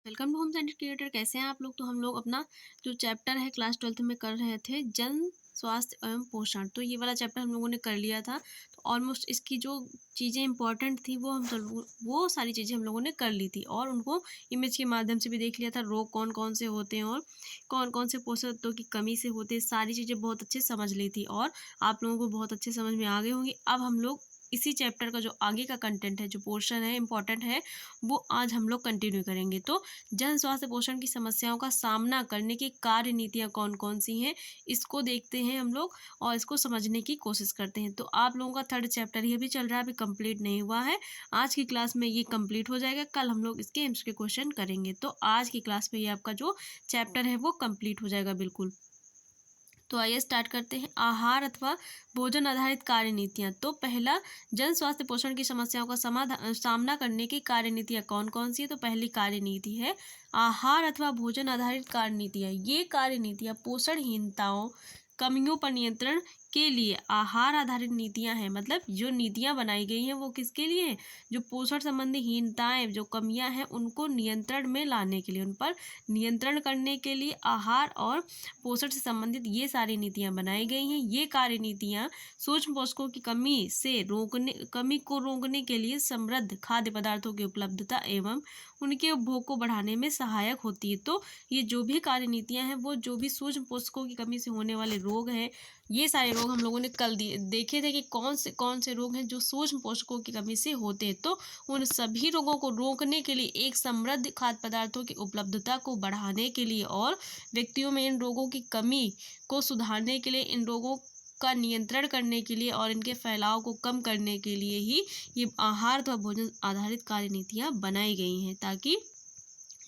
Welcome to home science creator. कैसे हैं आप लोग। तो हम लोग अपना जो चैप्टर है क्लास 12th में कर रहे थे, जन स्वास्थ्य एवं पोषण। तो ये वाला चैप्टर हम लोगों ने कर लिया था। तो ऑलमोस्ट इसकी जो चीज़ें इंपॉर्टेंट थी वो सारी चीज़ें हम लोगों ने कर ली थी और उनको इमेज के माध्यम से भी देख लिया था। रोग कौन कौन से होते हैं और कौन कौन से पोषक तत्वों की कमी से होते हैं, सारी चीज़ें बहुत अच्छे से समझ ली थी और आप लोगों को बहुत अच्छे समझ में आ गई होंगी। अब हम लोग इसी चैप्टर का जो आगे का कंटेंट है, जो पोर्शन है इंपॉर्टेंट है, वो आज हम लोग कंटिन्यू करेंगे। तो जन स्वास्थ्य पोषण की समस्याओं का सामना करने की कार्य नीतियाँ कौन कौन सी हैं, इसको देखते हैं हम लोग और इसको समझने की कोशिश करते हैं। तो आप लोगों का थर्ड चैप्टर ये भी चल रहा है, अभी कंप्लीट नहीं हुआ है। आज की क्लास में ये कंप्लीट हो जाएगा, कल हम लोग इसके एम्स के क्वेश्चन करेंगे। तो आज की क्लास में ये आपका जो चैप्टर है वो कंप्लीट हो जाएगा बिल्कुल। तो आइए स्टार्ट करते हैं। आहार अथवा भोजन आधारित कार्य नीतियाँ। तो पहला, जन स्वास्थ्य पोषण की समस्याओं का सामना करने की कार्य नीतियाँ कौन कौन सी है। तो पहली कार्य नीति है आहार अथवा भोजन आधारित कार्य नीतियाँ। ये कार्य नीतियाँ पोषणहीनताओं, कमियों पर नियंत्रण के लिए आहार आधारित नीतियाँ हैं। मतलब जो नीतियाँ बनाई गई हैं वो किसके लिए हैं, जो पोषण संबंधी हीनताएं, जो कमियां हैं उनको नियंत्रण में लाने के लिए, उन पर नियंत्रण करने के लिए आहार और पोषण से संबंधित ये सारी नीतियाँ बनाई गई हैं। ये कार्य नीतियाँ सूक्ष्म पोषकों की कमी को रोकने के लिए समृद्ध खाद्य पदार्थों की उपलब्धता एवं उनके उपभोग को बढ़ाने में सहायक होती है। तो ये जो भी कार्य नीतियाँ हैं वो जो भी सूक्ष्म पोषकों की कमी से होने वाले रोग हैं, ये सारे रोग हम लोगों ने कल देखे थे कि कौन से रोग हैं जो सूक्ष्म पोषकों की कमी से होते हैं। तो उन सभी रोगों को रोकने के लिए एक समृद्ध खाद्य पदार्थों की उपलब्धता को बढ़ाने के लिए और व्यक्तियों में इन रोगों की कमी को सुधारने के लिए, इन रोगों का नियंत्रण करने के लिए और इनके फैलाव को कम करने के लिए ही ये आहार व भोजन आधारित कार्य नीतियाँ बनाई गई हैं, ताकि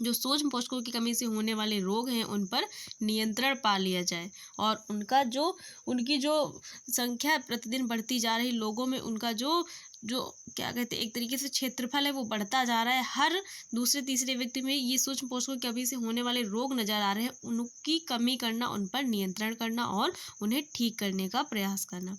जो सूक्ष्म पोषकों की कमी से होने वाले रोग हैं उन पर नियंत्रण पा लिया जाए और उनकी जो संख्या प्रतिदिन बढ़ती जा रही लोगों में, उनका जो जो क्या कहते हैं, एक तरीके से क्षेत्रफल है वो बढ़ता जा रहा है। हर दूसरे तीसरे व्यक्ति में ये सूक्ष्म पोषकों की कमी से होने वाले रोग नजर आ रहे हैं। उनकी कमी करना, उन पर नियंत्रण करना और उन्हें ठीक करने का प्रयास करना।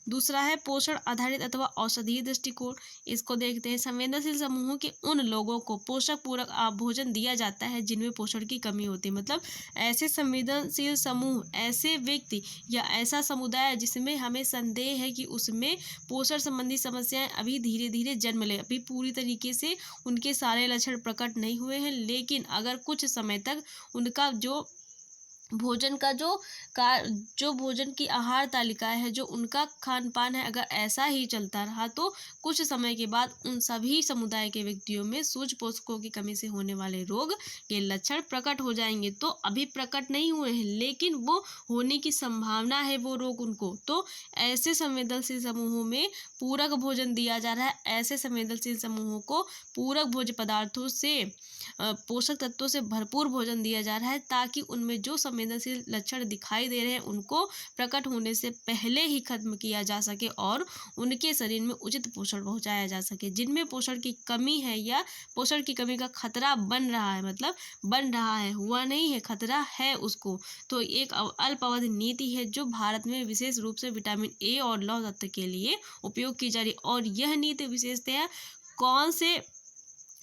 दूसरा है पोषण आधारित अथवा औषधीय दृष्टिकोण। इसको देखते हैं। संवेदनशील समूहों के उन लोगों को पोषक पूरक भोजन दिया जाता है जिनमें पोषण की कमी होती है। मतलब ऐसे संवेदनशील समूह, ऐसे व्यक्ति या ऐसा समुदाय जिसमें हमें संदेह है कि उसमें पोषण संबंधी समस्याएं अभी धीरे धीरे जन्म ले, अभी पूरी तरीके से उनके सारे लक्षण प्रकट नहीं हुए हैं, लेकिन अगर कुछ समय तक उनका भोजन का जो भोजन की आहार तालिका है, जो उनका खान पान है, अगर ऐसा ही चलता रहा तो कुछ समय के बाद उन सभी समुदाय के व्यक्तियों में सूक्ष्म पोषकों की कमी से होने वाले रोग के लक्षण प्रकट हो जाएंगे। तो अभी प्रकट नहीं हुए हैं, लेकिन वो होने की संभावना है वो रोग उनको। तो ऐसे संवेदनशील समूहों में पूरक भोजन दिया जा रहा है। ऐसे संवेदनशील समूहों को पूरक भोज्य पदार्थों से, पोषक तत्वों से भरपूर भोजन दिया जा रहा है, ताकि उनमें जो संवेदनशील लक्षण दिखाई दे रहे हैं उनको प्रकट होने से पहले ही खत्म किया जा सके और उनके शरीर में उचित पोषण पहुंचाया जा सके। जिनमें पोषण की कमी है या पोषण की कमी का खतरा बन रहा है, मतलब बन रहा है, हुआ नहीं है, खतरा है उसको, तो एक अल्प अवधि नीति है जो भारत में विशेष रूप से विटामिन ए और लौह तत्व के लिए उपयोग की जा रही है। और यह नीति विशेषतः कौन से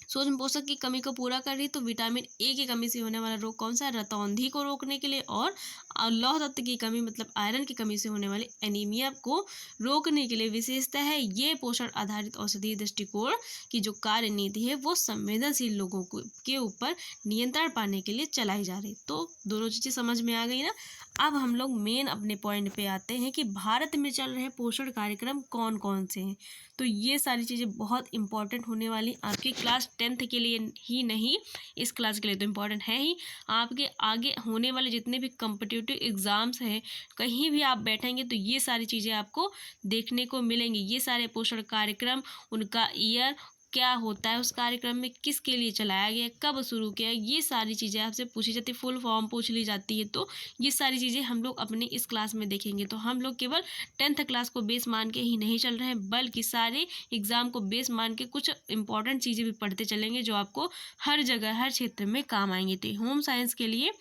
सूक्ष्म पोषक की कमी को पूरा कर रही, तो विटामिन ए की कमी से होने वाला रोग कौन सा है, रतौंधी को रोकने के लिए, और लौह तत्व की कमी मतलब आयरन की कमी से होने वाले एनीमिया को रोकने के लिए विशेषता है। ये पोषण आधारित औषधीय दृष्टिकोण की जो कार्य नीति है वो संवेदनशील लोगों को के ऊपर नियंत्रण पाने के लिए चलाई जा रही। तो दोनों चीज़ें समझ में आ गई ना। अब हम लोग मेन अपने पॉइंट पे आते हैं कि भारत में चल रहे पोषण कार्यक्रम कौन कौन से हैं। तो ये सारी चीज़ें बहुत इंपॉर्टेंट होने वाली आपकी क्लास 10th के लिए ही नहीं, इस क्लास के लिए तो इम्पॉर्टेंट है ही, आपके आगे होने वाले जितने भी कम्पिटिटिव एग्ज़ाम्स हैं, कहीं भी आप बैठेंगे तो ये सारी चीज़ें आपको देखने को मिलेंगी। ये सारे पोषण कार्यक्रम, उनका ईयर क्या होता है, उस कार्यक्रम में किसके लिए चलाया गया, कब शुरू किया, ये सारी चीज़ें आपसे पूछी जाती है, फुल फॉर्म पूछ ली जाती है। तो ये सारी चीज़ें हम लोग अपने इस क्लास में देखेंगे। तो हम लोग केवल 10th क्लास को बेस मान के ही नहीं चल रहे हैं, बल्कि सारे एग्ज़ाम को बेस मान के कुछ इंपॉर्टेंट चीज़ें भी पढ़ते चलेंगे जो आपको हर जगह हर क्षेत्र में काम आएंगे। तो होम साइंस के लिए,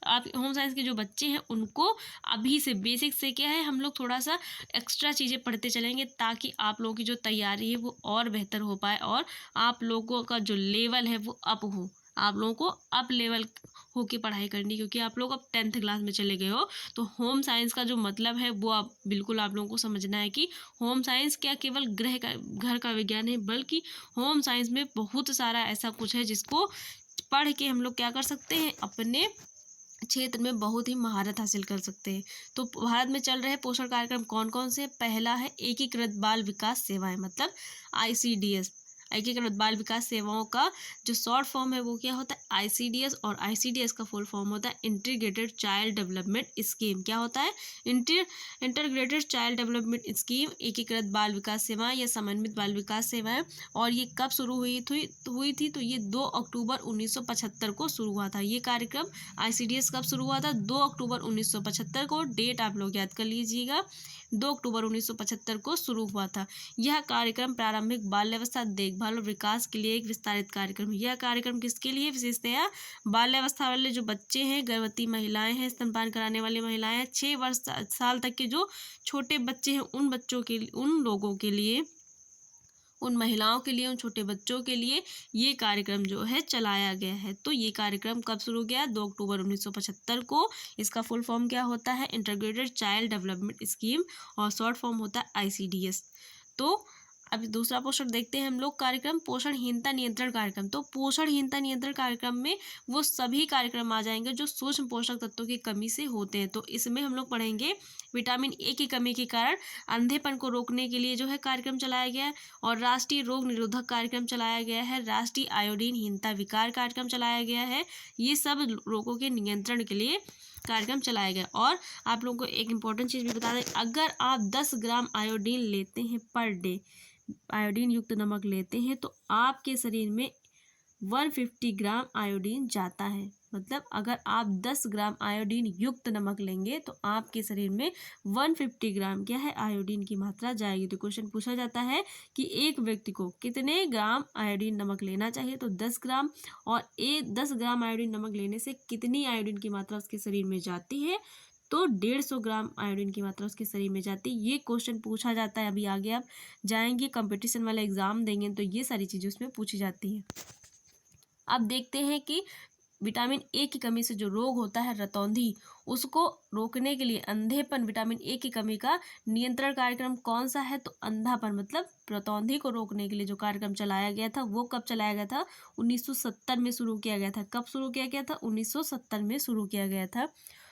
आप होम साइंस के जो बच्चे हैं उनको अभी से बेसिक से क्या है, हम लोग थोड़ा सा एक्स्ट्रा चीज़ें पढ़ते चलेंगे, ताकि आप लोगों की जो तैयारी है वो और बेहतर हो पाए और आप लोगों का जो लेवल है वो अप हो। आप लोगों को अप लेवल होके पढ़ाई करनी, क्योंकि आप लोग अब 10th क्लास में चले गए हो। तो होम साइंस का जो मतलब है वो आप बिल्कुल आप लोगों को समझना है कि होम साइंस क्या केवल घर का विज्ञान है, बल्कि होम साइंस में बहुत सारा ऐसा कुछ है जिसको पढ़ के हम लोग क्या कर सकते हैं, अपने क्षेत्र में बहुत ही महारत हासिल कर सकते हैं। तो भारत में चल रहे पोषण कार्यक्रम कौन कौन से? पहला है एकीकृत बाल विकास सेवाएं, मतलब ICDS। एकीकृत बाल विकास सेवाओं का जो शॉर्ट फॉर्म है वो क्या होता है? ICDS। और ICDS का फुल फॉर्म होता है इंटीग्रेटेड चाइल्ड डेवलपमेंट स्कीम। क्या होता है? इंटीग्रेटेड चाइल्ड डेवलपमेंट स्कीम, एकीकृत बाल विकास सेवाएं या समन्वित बाल विकास सेवाएं। और ये कब शुरू हुई थी? तो ये 2 अक्टूबर 1975 को शुरू हुआ था। ये कार्यक्रम ICDS कब शुरू हुआ था? 2 अक्टूबर 1975 को। डेट आप लोग याद कर लीजिएगा, 2 अक्टूबर 1975 को शुरू हुआ था। यह कार्यक्रम प्रारंभिक बाल्यावस्था देखभाल और विकास के लिए एक विस्तारित कार्यक्रम है। यह कार्यक्रम किसके लिए? विशेषतया बाल्यावस्था वाले जो बच्चे हैं, गर्भवती महिलाएं हैं, स्तनपान कराने वाली महिलाएं हैं, 6 साल तक के जो छोटे बच्चे हैं, उन लोगों के लिए, उन महिलाओं के लिए, उन छोटे बच्चों के लिए ये कार्यक्रम जो है चलाया गया है। तो ये कार्यक्रम कब शुरू किया? 2 अक्टूबर 1975 को। इसका फुल फॉर्म क्या होता है? इंटीग्रेटेड चाइल्ड डेवलपमेंट स्कीम, और शॉर्ट फॉर्म होता है ICDS। तो अब दूसरा पोषण देखते हैं हम लोग कार्यक्रम, पोषणहीनता नियंत्रण कार्यक्रम। तो पोषणहीनता नियंत्रण कार्यक्रम में वो सभी कार्यक्रम आ जाएंगे जो सूक्ष्म पोषक तत्वों की कमी से होते हैं। तो इसमें हम लोग पढ़ेंगे विटामिन ए की कमी के कारण अंधेपन को रोकने के लिए जो है कार्यक्रम चलाया गया है, और राष्ट्रीय रोग निरोधक कार्यक्रम चलाया गया है, राष्ट्रीय आयोडीनहीनता विकार कार्यक्रम चलाया गया है। ये सब रोगों के नियंत्रण के लिए कार्यक्रम चलाया गया। और आप लोगों को एक इम्पॉर्टेंट चीज़ भी बता दें, अगर आप 10 ग्राम आयोडीन लेते हैं पर डे, आयोडीन युक्त नमक लेते हैं, तो आपके शरीर में 150 ग्राम आयोडीन जाता है। मतलब अगर आप 10 ग्राम आयोडीन युक्त नमक लेंगे तो आपके शरीर में 150 ग्राम क्या है? आयोडीन की मात्रा जाएगी। तो क्वेश्चन पूछा जाता है कि एक व्यक्ति को कितने ग्राम आयोडीन नमक लेना चाहिए? तो 10 ग्राम। और 10 ग्राम आयोडीन नमक लेने से कितनी आयोडीन की मात्रा उसके शरीर में जाती है? तो 150 ग्राम आयोडीन की मात्रा उसके शरीर में जाती है। ये क्वेश्चन पूछा जाता है। अभी आगे आप जाएंगे कंपटीशन वाला एग्जाम देंगे तो ये सारी चीज़ें उसमें पूछी जाती हैं। अब देखते हैं कि विटामिन ए की कमी से जो रोग होता है रतौंधी, उसको रोकने के लिए अंधेपन, विटामिन ए की कमी का नियंत्रण कार्यक्रम कौन सा है? तो अंधापन, मतलब रतौंधी को रोकने के लिए जो कार्यक्रम चलाया गया था वो कब चलाया गया था? 1970 में शुरू किया गया था। कब शुरू किया गया था? 1970 में शुरू किया गया था।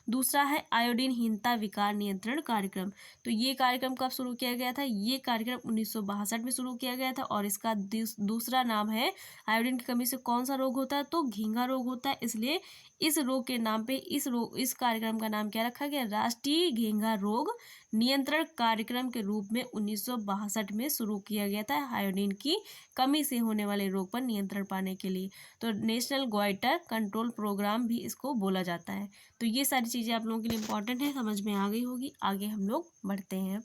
दूसरा है आयोडीनहीनता विकार नियंत्रण कार्यक्रम। तो ये कार्यक्रम कब शुरू किया गया था? ये कार्यक्रम 1962 में शुरू किया गया था, और इसका दूसरा नाम है, आयोडीन की कमी से कौन सा रोग होता है? तो घींगा रोग होता है। इसलिए इस रोग के नाम पे इस कार्यक्रम का नाम क्या रखा गया? राष्ट्रीय घींगा रोग नियंत्रण कार्यक्रम के रूप में 1962 में शुरू किया गया था, आयोडीन की कमी से होने वाले रोग पर नियंत्रण पाने के लिए। तो नेशनल ग्वाइटर कंट्रोल प्रोग्राम भी इसको बोला जाता है। तो ये सारी चीज़ें आप लोगों के लिए इम्पोर्टेंट है, समझ में आ गई होगी। आगे हम लोग बढ़ते हैं।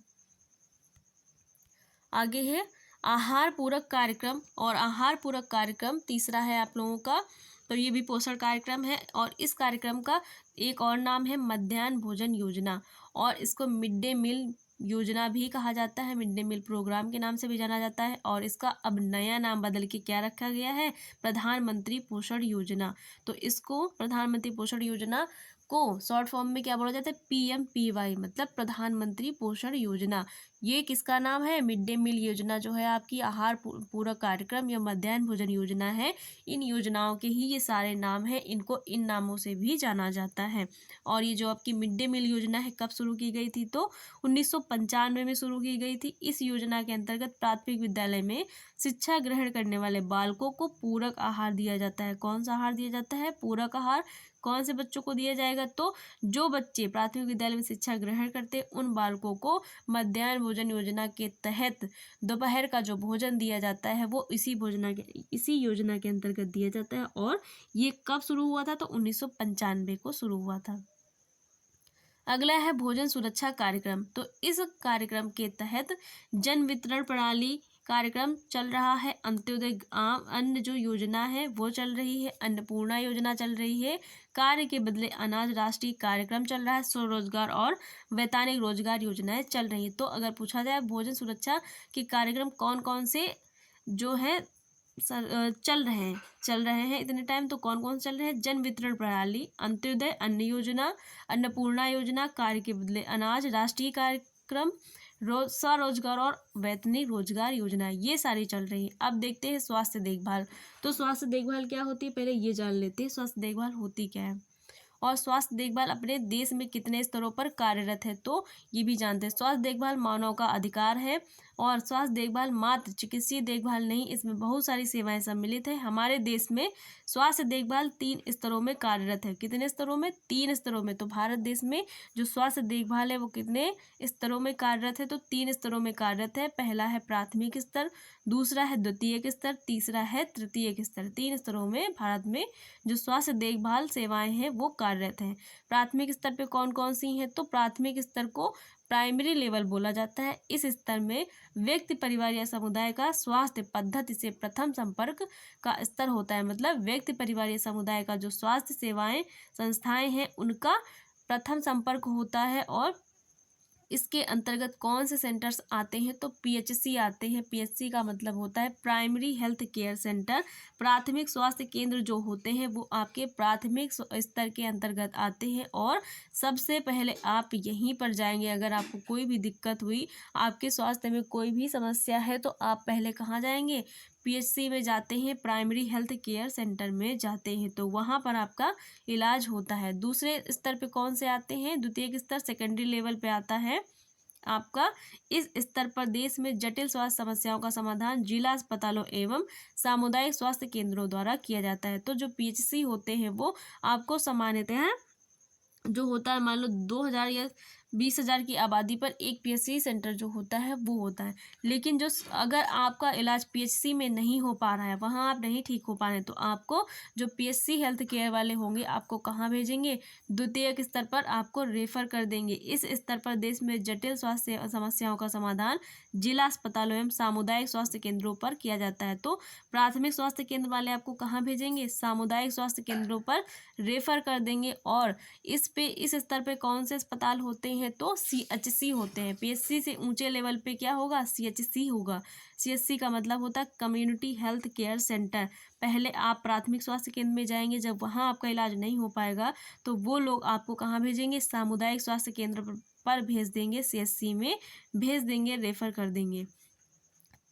आगे है आहार पूरक कार्यक्रम, और आहार पूरक कार्यक्रम तीसरा है आप लोगों का। तो ये भी पोषण कार्यक्रम है, और इस कार्यक्रम का एक और नाम है मध्याह्न भोजन योजना, और इसको मिड डे मील योजना भी कहा जाता है, मिड डे मील प्रोग्राम के नाम से भी जाना जाता है। और इसका अब नया नाम बदल के क्या रखा गया है? प्रधानमंत्री पोषण योजना। तो इसको प्रधानमंत्री पोषण योजना को शॉर्ट फॉर्म में क्या बोला जाता है? PMPY, मतलब प्रधानमंत्री पोषण योजना। ये किसका नाम है? मिड डे मील योजना जो है आपकी, आहार पूरक कार्यक्रम या मध्याह्न भोजन योजना है। इन योजनाओं के ही ये सारे नाम हैं, इनको इन नामों से भी जाना जाता है। और ये जो आपकी मिड डे मील योजना है कब शुरू की गई थी? तो 1995 में शुरू की गई थी। इस योजना के अंतर्गत प्राथमिक विद्यालय में शिक्षा ग्रहण करने वाले बालकों को पूरक आहार दिया जाता है। कौन सा आहार दिया जाता है? पूरक आहार। कौन से बच्चों को दिया जाएगा? तो जो बच्चे प्राथमिक विद्यालय में शिक्षा ग्रहण करते उन बालकों को मध्याह्न भोजन योजना के तहत दोपहर का जो भोजन दिया जाता है वो इसी योजना के अंतर्गत दिया जाता है। और ये कब शुरू हुआ था? तो 1995 को शुरू हुआ था। अगला है भोजन सुरक्षा कार्यक्रम। तो इस कार्यक्रम के तहत जन वितरण प्रणाली कार्यक्रम चल रहा है, अंत्योदय अन्न जो योजना है वो चल रही है, अन्नपूर्णा योजना चल रही है, कार्य के बदले अनाज राष्ट्रीय कार्यक्रम चल रहा है, स्वरोजगार और वैतनिक रोजगार योजनाएं चल रही है। तो अगर पूछा जाए भोजन सुरक्षा के कार्यक्रम कौन कौन से जो है चल रहे हैं इतने टाइम। तो कौन कौन से चल रहे हैं? जन वितरण प्रणाली, अंत्योदय अन्न योजना, अन्नपूर्णा योजना, कार्य के बदले अनाज, राष्ट्रीय कार्यक्रम, स्वरोजगार और वैतनिक रोजगार योजना, ये सारी चल रही है। अब देखते हैं स्वास्थ्य देखभाल। तो स्वास्थ्य देखभाल क्या होती है, पहले ये जान लेते हैं स्वास्थ्य देखभाल होती क्या है, और स्वास्थ्य देखभाल अपने देश में कितने स्तरों पर कार्यरत है, तो ये भी जानते हैं। स्वास्थ्य देखभाल मानव का अधिकार है, और स्वास्थ्य देखभाल मात्र चिकित्सीय देखभाल नहीं, इसमें बहुत सारी सेवाएं सम्मिलित है। हमारे देश में स्वास्थ्य देखभाल 3 स्तरों में कार्यरत है। कितने स्तरों में? 3 स्तरों में। तो भारत देश में जो स्वास्थ्य देखभाल है वो कितने स्तरों में कार्यरत है? तो 3 स्तरों में कार्यरत है। पहला है प्राथमिक स्तर, दूसरा है द्वितीयक स्तर, तीसरा है तृतीयक स्तर। 3 स्तरों में भारत में जो स्वास्थ्य देखभाल सेवाएं हैं वो कार्यरत हैं। प्राथमिक स्तर पे कौन कौन सी हैं? तो प्राथमिक स्तर को प्राइमरी लेवल बोला जाता है। इस स्तर में व्यक्ति, परिवार या समुदाय का स्वास्थ्य पद्धति से प्रथम संपर्क का स्तर होता है। मतलब व्यक्ति, परिवार या समुदाय का जो स्वास्थ्य सेवाएं संस्थाएं हैं उनका प्रथम संपर्क होता है। और इसके अंतर्गत कौन से सेंटर्स आते हैं? तो पीएचसी आते हैं। पीएचसी का मतलब होता है प्राइमरी हेल्थ केयर सेंटर। प्राथमिक स्वास्थ्य केंद्र जो होते हैं वो आपके प्राथमिक स्तर के अंतर्गत आते हैं, और सबसे पहले आप यहीं पर जाएंगे। अगर आपको कोई भी दिक्कत हुई, आपके स्वास्थ्य में कोई भी समस्या है, तो आप पहले कहाँ जाएंगे? पीएचसी में जाते हैं, प्राइमरी हेल्थ केयर सेंटर में जाते हैं, तो वहाँ पर आपका इलाज होता है। दूसरे स्तर पे कौन से आते हैं? द्वितीयक स्तर, सेकेंडरी लेवल पे आता है आपका। इस स्तर पर देश में जटिल स्वास्थ्य समस्याओं का समाधान जिला अस्पतालों एवं सामुदायिक स्वास्थ्य केंद्रों द्वारा किया जाता है। तो जो पीएचसी होते हैं वो आपको सामान्यतः जो होता है, मान लो 2000 या 20,000 की आबादी पर एक पीएचसी सेंटर जो होता है वो होता है। लेकिन जो अगर आपका इलाज पीएचसी में नहीं हो पा रहा है, वहाँ आप नहीं ठीक हो पा रहे हैं, तो आपको जो पीएचसी हेल्थ केयर वाले होंगे आपको कहाँ भेजेंगे? द्वितीयक स्तर पर आपको रेफर कर देंगे। इस स्तर पर देश में जटिल स्वास्थ्य समस्याओं का समाधान जिला अस्पतालों एवं सामुदायिक स्वास्थ्य केंद्रों पर किया जाता है। तो प्राथमिक स्वास्थ्य केंद्र वाले आपको कहाँ भेजेंगे? सामुदायिक स्वास्थ्य केंद्रों पर रेफर कर देंगे। और इस स्तर पे कौन से अस्पताल होते हैं? तो सीएचसी होते हैं। पीएचसी से ऊंचे लेवल पे क्या होगा? सीएचसी होगा। सीएचसी का मतलब होता है कम्युनिटी हेल्थ केयर सेंटर। पहले आप प्राथमिक स्वास्थ्य केंद्र में जाएंगे, जब वहाँ आपका इलाज नहीं हो पाएगा तो वो लोग आपको कहाँ भेजेंगे? सामुदायिक स्वास्थ्य केंद्र पर भेज देंगे, सीएचसी में भेज देंगे, रेफर कर देंगे।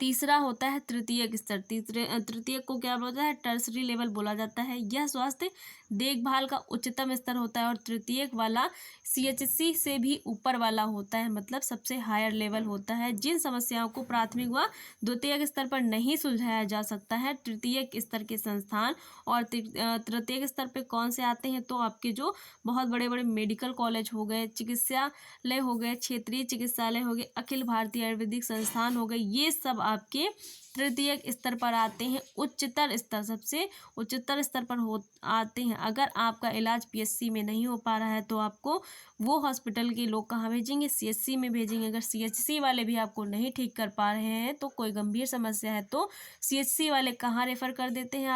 तीसरा होता है तृतीयक स्तर। तृतीयक को क्या बोलता है? टर्सरी लेवल बोला जाता है। यह स्वास्थ्य देखभाल का उच्चतम स्तर होता है, और तृतीयक वाला सीएचसी से भी ऊपर वाला होता है, मतलब सबसे हायर लेवल होता है। जिन समस्याओं को प्राथमिक व द्वितीयक स्तर पर नहीं सुलझाया जा सकता है, तृतीयक स्तर के संस्थान और तृतीयक स्तर पे कौन से आते हैं? तो आपके जो बहुत बड़े बड़े मेडिकल कॉलेज हो गए, चिकित्सालय हो गए, क्षेत्रीय चिकित्सालय हो गए, अखिल भारतीय आयुर्वेदिक संस्थान हो गए, ये सब आपके तृतीयक स्तर पर आते हैं। उच्चतर स्तर, सबसे उच्चतर स्तर पर आते हैं। अगर आपका इलाज पीएचसी में नहीं हो पा रहा है तो आपको वो हॉस्पिटल के लोग कहाँ भेजेंगे? सीएचसी में भेजेंगे। अगर सीएचसी वाले भी आपको नहीं ठीक कर पा रहे हैं, तो कोई गंभीर समस्या है, तो सीएचसी वाले कहाँ रेफर कर देते हैं?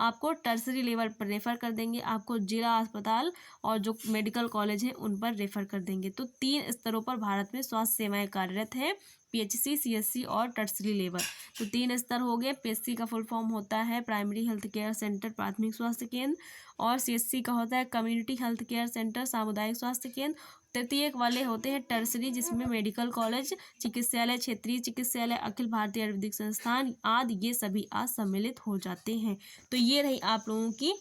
आपको टर्सरी लेवल पर रेफर कर देंगे। आपको जिला अस्पताल और जो मेडिकल कॉलेज हैं उन पर रेफर कर देंगे। तो 3 स्तरों पर भारत में स्वास्थ्य सेवाएं कार्यरत है, पीएचसी, सीएचसी और टर्सरी लेवल। तो 3 स्तर हो गए। पीएचसी का फुल फॉर्म होता है प्राइमरी हेल्थ केयर सेंटर, प्राथमिक स्वास्थ्य केंद्र, और सीएचसी का होता है कम्युनिटी हेल्थ केयर सेंटर, सामुदायिक स्वास्थ्य केंद्र। तृतीयक वाले होते हैं टर्सरी, जिसमें मेडिकल कॉलेज, चिकित्सालय, क्षेत्रीय चिकित्सालय, अखिल भारतीय आयुर्वेदिक संस्थान आदि ये सभी आज सम्मिलित हो जाते हैं। तो ये रही आप लोगों की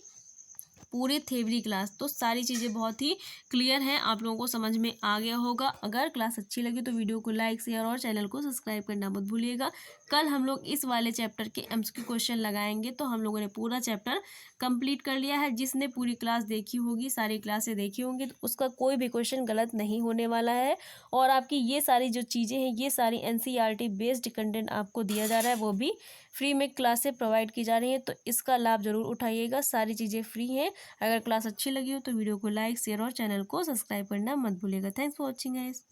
पूरी थ्योरी क्लास। तो सारी चीज़ें बहुत ही क्लियर हैं, आप लोगों को समझ में आ गया होगा। अगर क्लास अच्छी लगी तो वीडियो को लाइक, शेयर और चैनल को सब्सक्राइब करना मत भूलिएगा। कल हम लोग इस वाले चैप्टर के एमसीक्यू क्वेश्चन लगाएंगे। तो हम लोगों ने पूरा चैप्टर कंप्लीट कर लिया है। जिसने पूरी क्लास देखी होगी, सारी क्लासें देखी होंगी, तो उसका कोई भी क्वेश्चन गलत नहीं होने वाला है। और आपकी ये सारी जो चीज़ें हैं, ये सारी एनसीईआरटी बेस्ड कंटेंट आपको दिया जा रहा है, वो भी फ्री में क्लासें प्रोवाइड की जा रही हैं। तो इसका लाभ ज़रूर उठाइएगा, सारी चीज़ें फ्री हैं। अगर क्लास अच्छी लगी हो तो वीडियो को लाइक, शेयर और चैनल को सब्सक्राइब करना मत भूलिएगा। Thanks for watching guys.